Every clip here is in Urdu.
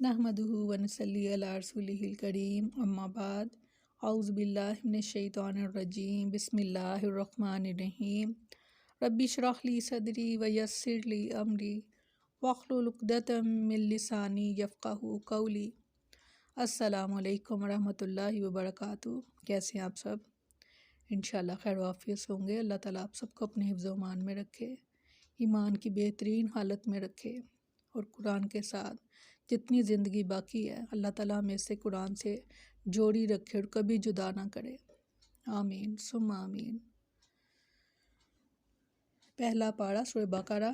نحمدہ ونصلی علی رسولہ الکریم اما بعد اعوذ باللہ من الشیطان الرجیم بسم اللہ الرحمن الرحیم رب اشرح لی صدری ویسر لی امری واحلل عقدۃ من لسانی یفقہوا قولی۔ السلام علیکم ورحمۃ اللہ وبرکاتہ۔ کیسے ہیں آپ سب؟ انشاءاللہ خیر و عافیت سے ہوں گے۔ اللہ تعالیٰ آپ سب کو اپنے حفظ و امان میں رکھے، ایمان کی بہترین حالت میں رکھے، اور قرآن کے ساتھ جتنی زندگی باقی ہے اللہ تعالیٰ ہمیں سے قرآن سے جوڑی رکھے اور کبھی جدا نہ کرے، آمین ثم آمین۔ پہلا پارہ سورہ بقرہ۔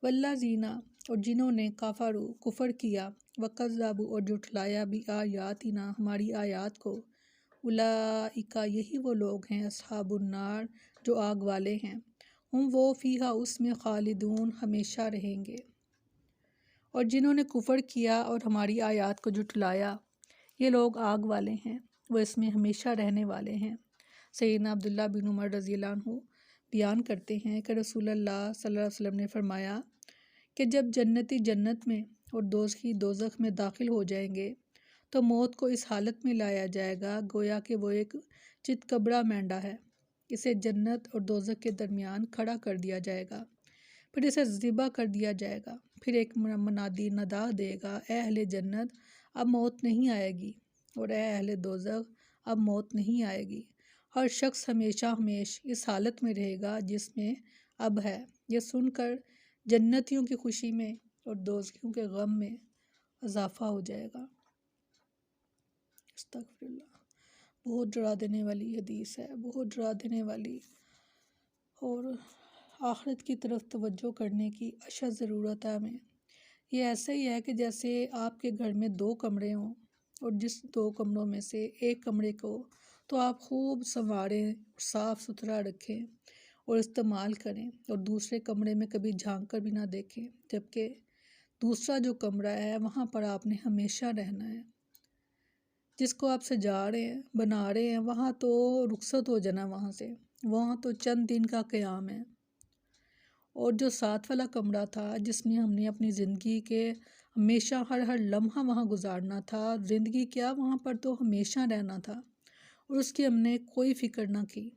والذین، اور جنہوں نے کفروا، کفر کیا، وکذبوا، اور جھٹلایا بآیاتنا، ہماری آیات کو، اولئک، یہی وہ لوگ ہیں، اصحاب النار، جو آگ والے ہیں، ہم وہ فیہا، اس میں، خالدون، ہمیشہ رہیں گے۔ اور جنہوں نے کفر کیا اور ہماری آیات کو جھٹلایا، یہ لوگ آگ والے ہیں، وہ اس میں ہمیشہ رہنے والے ہیں۔ سیدنا عبداللہ بن عمر رضی اللہ عنہ بیان کرتے ہیں کہ رسول اللہ صلی اللہ علیہ وسلم نے فرمایا کہ جب جنتی جنت میں اور دوزخی دوزخ میں داخل ہو جائیں گے تو موت کو اس حالت میں لایا جائے گا گویا کہ وہ ایک چتکبرا مینڈا ہے۔ اسے جنت اور دوزخ کے درمیان کھڑا کر دیا جائے گا، پھر اسے ذبح کر دیا جائے گا، پھر ایک منادی ندا دے گا، اے اہل جنت، اب موت نہیں آئے گی، اور اے اہل دوزخ، اب موت نہیں آئے گی۔ ہر شخص ہمیشہ ہمیش اس حالت میں رہے گا جس میں اب ہے۔ یہ سن کر جنتیوں کی خوشی میں اور دوزخیوں کے غم میں اضافہ ہو جائے گا۔ استغفر اللہ۔ بہت ڈرا دینے والی حدیث ہے، بہت ڈرا دینے والی، اور آخرت کی طرف توجہ کرنے کی اشد ضرورت ہے ہمیں۔ یہ ایسا ہی ہے کہ جیسے آپ کے گھر میں 2 کمرے ہوں، اور جس 2 کمروں میں سے ایک کمرے کو تو آپ خوب سنواریں، صاف ستھرا رکھیں اور استعمال کریں، اور دوسرے کمرے میں کبھی جھانک کر بھی نہ دیکھیں، جبکہ دوسرا جو کمرہ ہے وہاں پر آپ نے ہمیشہ رہنا ہے۔ جس کو آپ سجا رہے ہیں، بنا رہے ہیں، وہاں تو رخصت ہو جانا، وہاں سے، وہاں تو چند دن کا قیام ہے۔ اور جو ساتھ والا کمرہ تھا جس میں ہم نے اپنی زندگی کے ہمیشہ ہر لمحہ وہاں گزارنا تھا، زندگی کیا، وہاں پر تو ہمیشہ رہنا تھا، اور اس کی ہم نے کوئی فکر نہ کی۔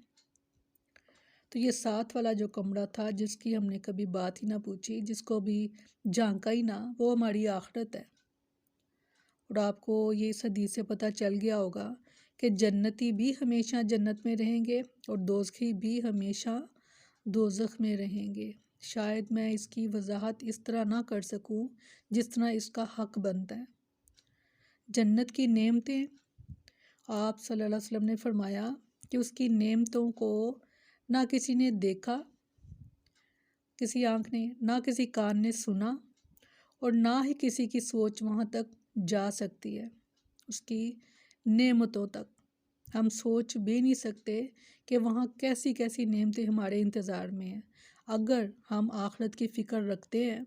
تو یہ ساتھ والا جو کمرہ تھا جس کی ہم نے کبھی بات ہی نہ پوچھی، جس کو بھی جھانکا ہی نہ، وہ ہماری آخرت ہے۔ اور آپ کو یہ اس حدیث سے پتہ چل گیا ہوگا کہ جنتی بھی ہمیشہ جنت میں رہیں گے اور دوزخی بھی ہمیشہ دوزخ میں رہیں گے۔ شاید میں اس کی وضاحت اس طرح نہ کر سکوں جس طرح اس کا حق بنتا ہے۔ جنت کی نعمتیں، آپ صلی اللہ علیہ وسلم نے فرمایا کہ اس کی نعمتوں کو نہ کسی نے دیکھا، کسی آنکھ نے، نہ کسی کان نے سنا، اور نہ ہی کسی کی سوچ وہاں تک جا سکتی ہے۔ اس کی نعمتوں تک ہم سوچ بھی نہیں سکتے کہ وہاں کیسی کیسی نعمتیں ہمارے انتظار میں ہیں۔ اگر ہم آخرت کی فکر رکھتے ہیں،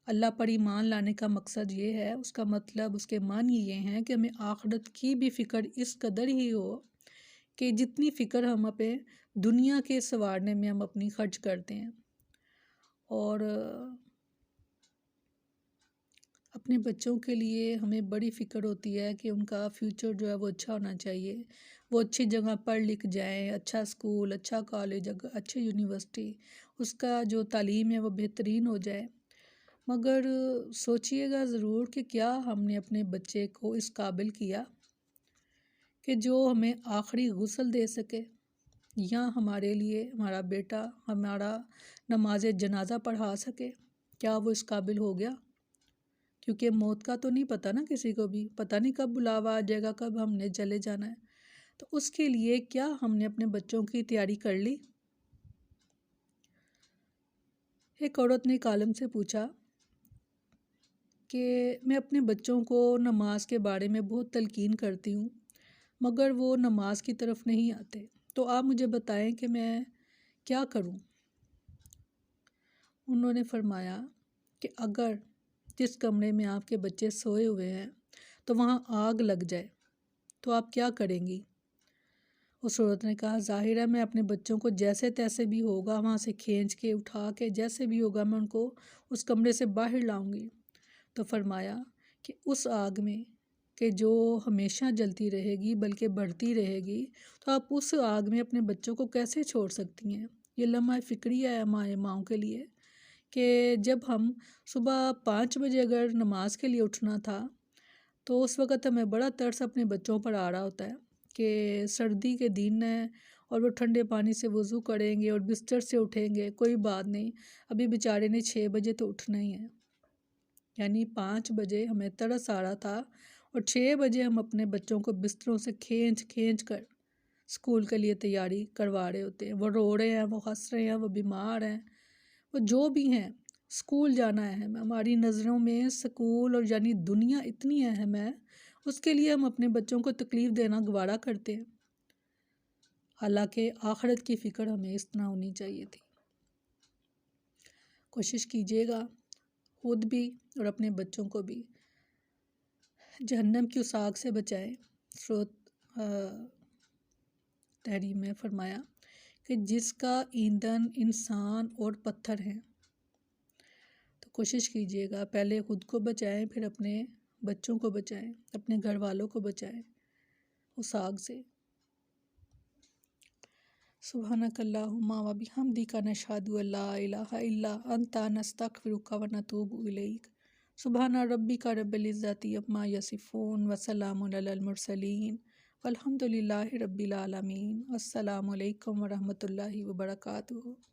اللہ پر ایمان لانے کا مقصد یہ ہے، اس کا مطلب، اس کے معنی یہ ہیں کہ ہمیں آخرت کی بھی فکر اس قدر ہی ہو کہ جتنی فکر ہم اپنے دنیا کے سنوارنے میں ہم اپنی خرچ کرتے ہیں، اور اپنے بچوں کے لیے ہمیں بڑی فکر ہوتی ہے کہ ان کا فیوچر جو ہے وہ اچھا ہونا چاہیے، وہ اچھی جگہ پڑھ لکھ جائیں، اچھا اسکول، اچھا کالج، اچھی یونیورسٹی، اس کا جو تعلیم ہے وہ بہترین ہو جائے۔ مگر سوچئے گا ضرور کہ کیا ہم نے اپنے بچے کو اس قابل کیا کہ جو ہمیں آخری غسل دے سکے، یا ہمارے لیے ہمارا بیٹا ہمارا نماز جنازہ پڑھا سکے؟ کیا وہ اس قابل ہو گیا؟ کیونکہ موت کا تو نہیں پتہ نا، کسی کو بھی پتہ نہیں کب بلاوا آ جائے گا، کب ہم نے چلے جانا ہے۔ تو اس کے لیے کیا ہم نے اپنے بچوں کی تیاری کر لی؟ ایک عورت نے ایک عالم سے پوچھا کہ میں اپنے بچوں کو نماز کے بارے میں بہت تلقین کرتی ہوں، مگر وہ نماز کی طرف نہیں آتے، تو آپ مجھے بتائیں کہ میں کیا کروں؟ انہوں نے فرمایا کہ اگر جس کمرے میں آپ کے بچے سوئے ہوئے ہیں تو وہاں آگ لگ جائے تو آپ کیا کریں گی؟ اس عورت نے کہا، ظاہر ہے میں اپنے بچوں کو جیسے تیسے بھی ہوگا وہاں سے کھینچ کے اٹھا کے جیسے بھی ہوگا میں ان کو اس کمرے سے باہر لاؤں گی۔ تو فرمایا کہ اس آگ میں کہ جو ہمیشہ جلتی رہے گی بلکہ بڑھتی رہے گی، تو آپ اس آگ میں اپنے بچوں کو کیسے چھوڑ سکتی ہیں؟ یہ لمحہ فکری ہے ہمارے ماؤں کے لیے کہ جب ہم صبح 5 بجے اگر نماز کے لیے اٹھنا تھا تو اس وقت ہمیں بڑا ترس اپنے بچوں پر آ رہا ہوتا ہے کہ سردی کے دن ہیں اور وہ ٹھنڈے پانی سے وضو کریں گے اور بستر سے اٹھیں گے، کوئی بات نہیں، ابھی بیچارے نے 6 بجے تو اٹھنا ہی ہے۔ یعنی 5 بجے ہمیں ترس آ رہا تھا اور 6 بجے ہم اپنے بچوں کو بستروں سے کھینچ کھینچ کر اسکول کے لیے تیاری کروا رہے ہوتے ہیں۔ وہ رو رہے ہیں، وہ ہنس رہے ہیں، وہ بیمار ہیں، وہ جو بھی ہیں، اسکول جانا اہم ہے۔ ہماری نظروں میں اسکول اور یعنی دنیا اتنی اہم ہے، اس کے لیے ہم اپنے بچوں کو تکلیف دینا گوارا کرتے ہیں، حالانکہ آخرت کی فکر ہمیں اس طرح ہونی چاہیے تھی۔ کوشش کیجیے گا خود بھی اور اپنے بچوں کو بھی جہنم کی اس آگ سے بچائیں۔ سورۃ تحریم میں فرمایا کہ جس کا ایندھن انسان اور پتھر ہیں، تو کوشش کیجیے گا پہلے خود کو بچائیں، پھر اپنے بچوں کو بچائیں، اپنے گھر والوں کو بچائیں اس آگ سے۔ سبحانک اللہم و بحمدک نشہد ان لا الہ الا انت نستغفرک و نتوب الیک۔ سبحان ربک رب العزۃ عما یصفون وسلام علی المرسلین والحمد للہ رب العالمین۔ السلام علیکم ورحمۃ اللہ وبرکاتہ۔